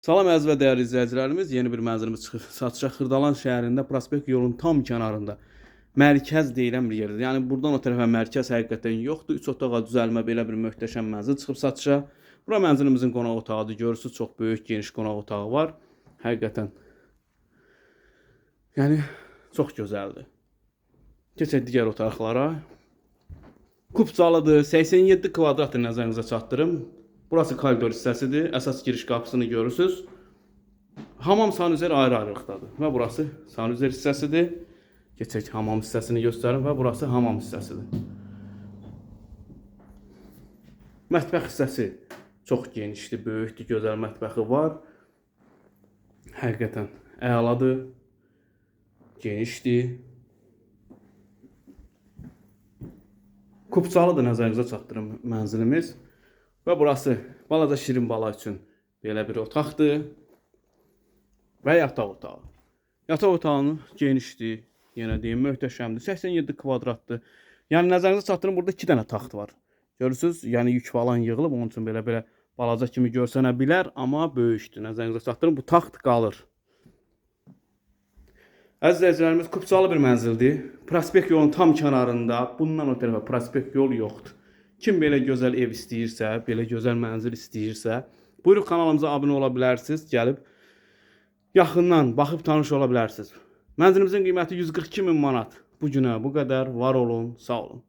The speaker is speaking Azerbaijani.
Salam əziz və dəyərli izləyicilərimiz, yeni bir mənzilimiz çıxıb satışa. Xırdalan şəhərində prospekt yolun tam kənarında mərkəz deyilən bir yerdir. Yəni buradan o tərəfə mərkəz həqiqətən yoxdur. 3 otağa düzəlmə belə bir möhtəşəm mənzil çıxıb satışa. Bura mənzilimizin qonaq otağıdır. Görürsüz, çox böyük, geniş qonaq otağı var. Həqiqətən yəni çox gözəldir. Keçək digər otaqlara. Kupçalıdır, 87 kvadratdır, nəzərinizə çatdırım. Burası koridor hissəsidir. Əsas giriş qapısını görürsüz. Hamam sanuzər ayrı-ayrılıqdadır. Və burası sanuzər hissəsidir. Keçək hamam hissəsini göstərim və burası hamam hissəsidir. Mətbəx hissəsi çox genişdir, böyükdür, gözəl mətbəxi var. Həqiqətən əladır, genişdir. Kupçalıdır, nəzərinizə çatdırım mənzilimiz. Və burası balaca şirin bala üçün belə bir otaqdır. Və yataq otağı. Yataq otağının genişdir, yenə deyim, möhtəşəmdir. 87 kvadratdır. Yəni nəzərinizə çatdırım, burada 2 dənə taxt var. Görürsüz, yəni yük falan yığılıb, onun üçün belə balaca kimi görsənə bilər, amma böyükdür. Nəzərinizə çatdırım, bu taxt qalır. Əziz izləyicilərimiz, kupçalı bir mənzildir. Prospekt yolun tam kənarında, bundan o tərəfə prospekt yol yoxdur. Kim belə gözəl ev istəyirsə, belə gözəl mənzil istəyirsə, buyurun kanalımıza abunə ola bilərsiniz, gəlib yaxından baxıb tanış ola bilərsiniz. Mənzilimizin qiyməti 142 min manat. Bu günə bu qədər, var olun, sağ olun.